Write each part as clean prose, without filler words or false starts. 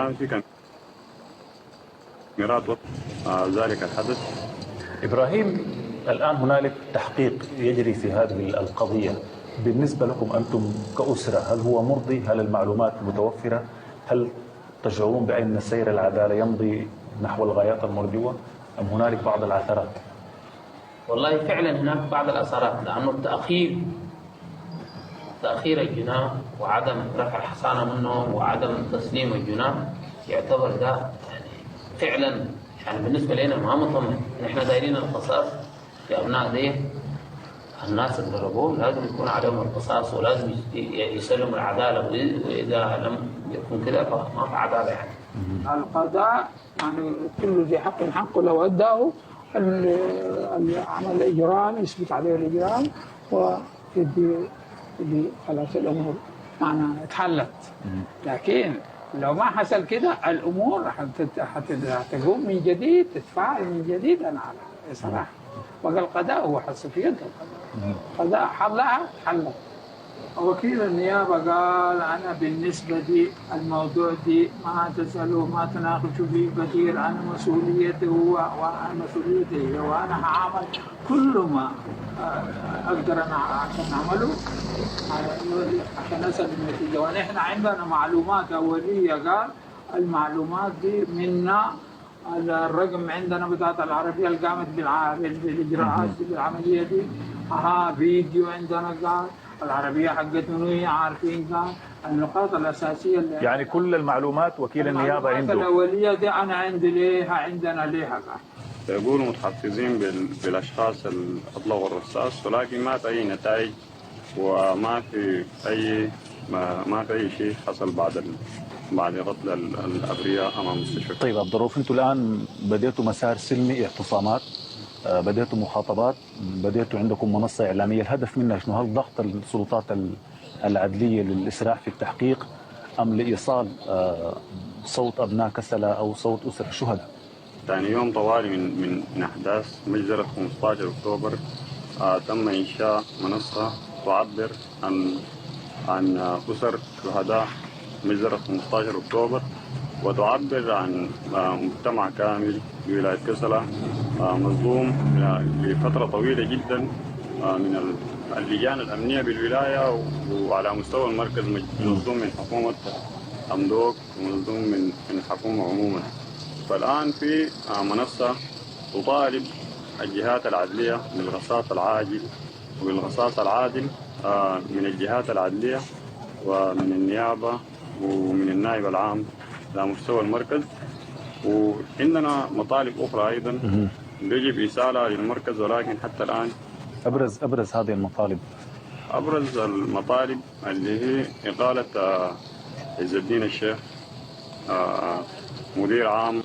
كان في كاميرات ذلك الحدث. إبراهيم، الآن هنالك تحقيق يجري في هذه القضية. بالنسبة لكم أنتم كأسرة، هل هو مرضي؟ هل المعلومات متوفرة؟ هل تشعرون بأن سير العدالة يمضي نحو الغايات المرجوة أم هنالك بعض العثرات؟ والله فعلا هناك بعض الأثارات، لأنه تأخير الجناه وعدم رفع الحصانة منه وعدم تسليم الجناه يعتبر ده يعني فعلا يعني بالنسبة لنا ما مطمئن. نحن دايرين القصاص في أبناء دي الناس اللي ضربوه، لازم يكون عليهم القصاص ولازم يسلموا العدالة، وإذا لم يكن كذا فما في عدالة يعني. القضاء يعني كل ذي حق حقه لو أداه. اللي عمل الإجرام يثبت عليه الإجرام ويدي خلاص الأمور معناها اتحلت. لكن لو ما حصل كده الأمور حتقوم من جديد، تتفاعل من جديد. أنا على صراحة بقى القضاء هو حس في يد القضاء حلها حلت. وكيل النيابة قال أنا بالنسبة لي الموضوع دي ما تسألوا ما تناقشوا فيه كثير، أنا مسؤوليتي هو وأنا مسؤوليتي وأنا هعمل كل ما أقدر أنا عشان أعمله عشان أصل النتيجة. ونحن عندنا معلومات أولية، قال المعلومات دي منا الرقم عندنا بتاعت العربية اللي قامت بالإجراءات بالعملية دي، فيديو عندنا قال العربية حقت منو عارفين، قال النقاط الأساسية اللي يعني كل المعلومات وكيل النيابة عنده. الأولية دي أنا عندي ليها عندنا ليها قال. يقولوا متحفزين بالأشخاص اللي أطلقوا الرصاص، ولكن ما في أي نتائج وما في أي شيء حصل بعد قتل الأبرياء أمام المستشفى. طيب عبد الرؤوف، أنتم الآن بديتوا مسار سلمي، اعتصامات، بديتوا مخاطبات، بديتوا عندكم منصة إعلامية، الهدف منها شنو؟ هل ضغط السلطات العدلية للإسراع في التحقيق أم لإيصال صوت أبناء كسلة أو صوت أسر الشهداء؟ ثاني يوم طوالي من أحداث مجزرة 15 أكتوبر تم إنشاء منصة تعبر عن أسر شهداء مجزرة 15 أكتوبر، وتعبر عن مجتمع كامل بولاية كسلة مظلوم لفترة طويلة جدا من اللجان الأمنية بالولاية وعلى مستوى المركز، مظلوم من حكومة أمدوك ومظلوم من الحكومة عموما. فالآن في منصة تطالب الجهات العدلية بالقصاص العاجل وبالقصاص العادل من الجهات العدلية ومن النيابة ومن النائب العام على مستوى المركز. وعندنا مطالب أخرى أيضا يجب إيصالها للمركز، ولكن حتى الآن أبرز هذه المطالب. أبرز المطالب اللي هي إقالة عز الدين الشيخ مدير عام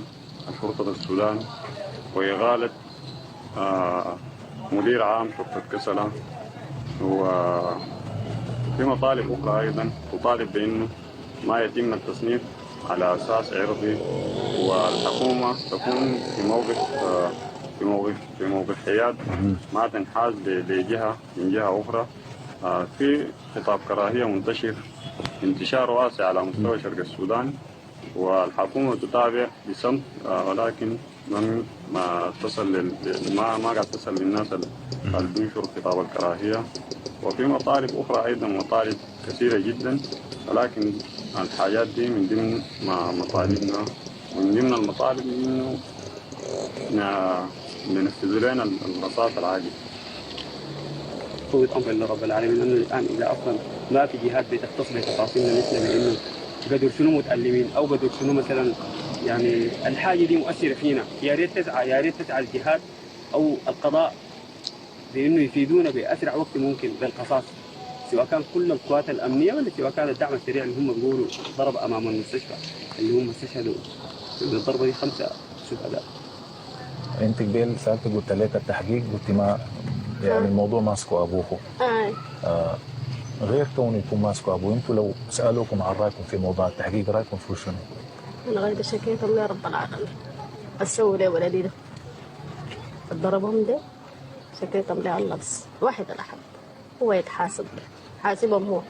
شرطة السودان، وإقالة مدير عام شرطة كسلة. وفي مطالب أخرى أيضا تطالب بأنه ما يتم التصنيف على أساس عرضي، والحكومة تكون في موقف حياد، ما تنحاز لجهة من جهة أخرى. في خطاب كراهية منتشر انتشار واسع على مستوى شرق السودان، والحكومة تتابع بصمت، ولكن ما قاعد تصل للناس اللي بينشروا خطاب الكراهية. وفي مطالب أخرى أيضا مطالب كثيرة جدا، ولكن الحاجات دي من ضمن مطالبنا، ومن ضمن المطالب إنه ننفذ لنا القصاص العاجل. فوض أمر الله رب العالمين، لأنه الآن إذا أصلا ما في جهات بتختص بتفاصيلنا مثل بأنه قدر شنو متألمين أو قدر شنو مثلا، يعني الحاجة دي مؤثرة فينا. يا ريت تسعى الجهات أو القضاء بأنه يفيدونا بأسرع وقت ممكن بالقصاص، سواء كان كل القوات الأمنية ولا سواء كان الدعم السريع اللي هم بيقولوا ضرب أمام المستشفى اللي هم استشهدوا بالضربة دي 5 شهداء. أنت قبل سألت قلت لك التحقيق، قلت ما يعني الموضوع ماسكه أبوكم. غير كون يكون ماسكه أبوه، أنتوا لو سألوكم عن رأيكم في موضوع التحقيق رأيكم في شنو؟ أنا غير شكيت الله يا رب العالمين، السوء لي ولدي ده ضربهم ده، شكيتهم لله الله بس واحد الأحد هو يتحاسب، حاسبهم هو.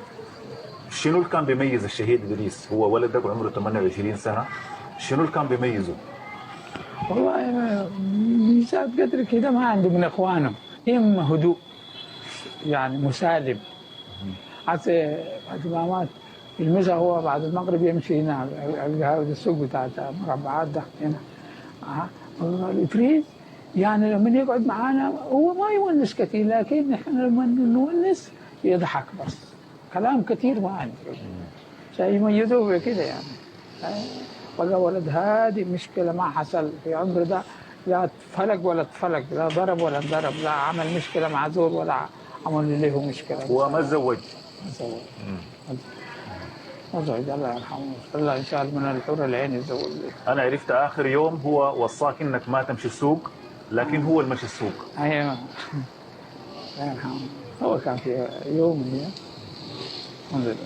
شنو اللي كان بيميز الشهيد إدريس؟ هو ولدك وعمره 28 سنة، شنو اللي كان بيميزه؟ والله ميزات قدر كده ما عنده من اخوانه، اما هدوء يعني مسالم. حتى بعد ما مات في المساء هو بعد المغرب يمشي هنا السوق بتاع مربعات ده هنا. الإفريز يعني لما يقعد معانا هو ما يونس كثير، لكن احنا لما نونس يضحك بس، كلام كثير ما عنده. سيميزوه بكده يعني. والله ولد هادي، مشكلة ما حصل في عمره ده، لا اتفلق ولا اتفلق، لا ضرب ولا انضرب، لا عمل مشكلة مع زول ولا عمل له مشكلة. وما تزوج؟ ما تزوج. مزعج الله يرحمه، الله ان شاء الله من الحور العين يزوج. انا عرفت اخر يوم هو وصاك انك ما تمشي السوق، لكن هو اللي مشي السوق. ايوه الله يرحمه، هو كان في يوم من الايام. الحمد لله.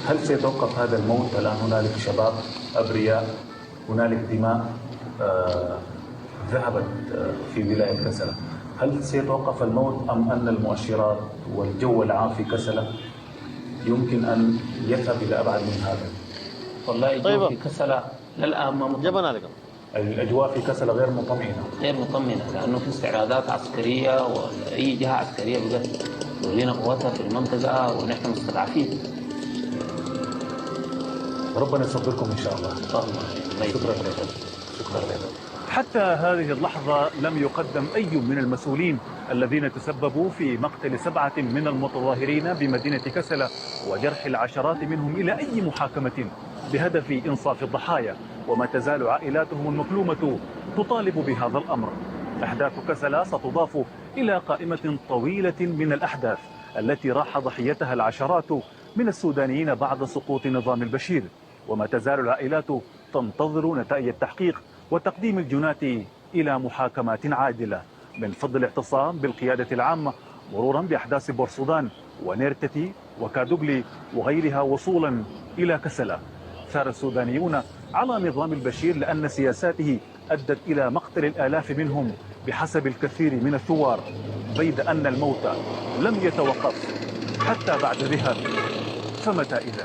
هل سيتوقف هذا الموت؟ الآن هنالك شباب أبرياء، هنالك دماء ذهبت في ولاية كسلة، هل سيتوقف الموت أم أن المؤشرات والجو العام في كسلة يمكن أن يذهب إلى أبعد من هذا؟ والله الجو في كسلة للآن ما مطمئن. الأجواء في كسلة غير مطمئنة. غير مطمئنة لأنه في استعراضات عسكرية، وأي جهة عسكرية بقت تولينا قوتها في المنطقة ونحن مستضعفين. ربنا يصبركم إن شاء الله. شكرا لك. شكرا لك. حتى هذه اللحظة لم يقدم أي من المسؤولين الذين تسببوا في مقتل 7 من المتظاهرين بمدينة كسلة وجرح العشرات منهم إلى أي محاكمة بهدف إنصاف الضحايا، وما تزال عائلاتهم المكلومة تطالب بهذا الأمر. أحداث كسلة ستضاف إلى قائمة طويلة من الأحداث التي راح ضحيتها العشرات من السودانيين بعد سقوط نظام البشير، وما تزال العائلات تنتظر نتائج التحقيق وتقديم الجنات إلى محاكمات عادلة، من فضل الاعتصام بالقيادة العامة مرورا بأحداث بورسودان ونيرتتي وكادوغلي وغيرها وصولا إلى كسلة. ثار السودانيون على نظام البشير لأن سياساته أدت إلى مقتل الآلاف منهم بحسب الكثير من الثوار، بيد أن الموت لم يتوقف حتى بعد ذهاب، فمتى إذا؟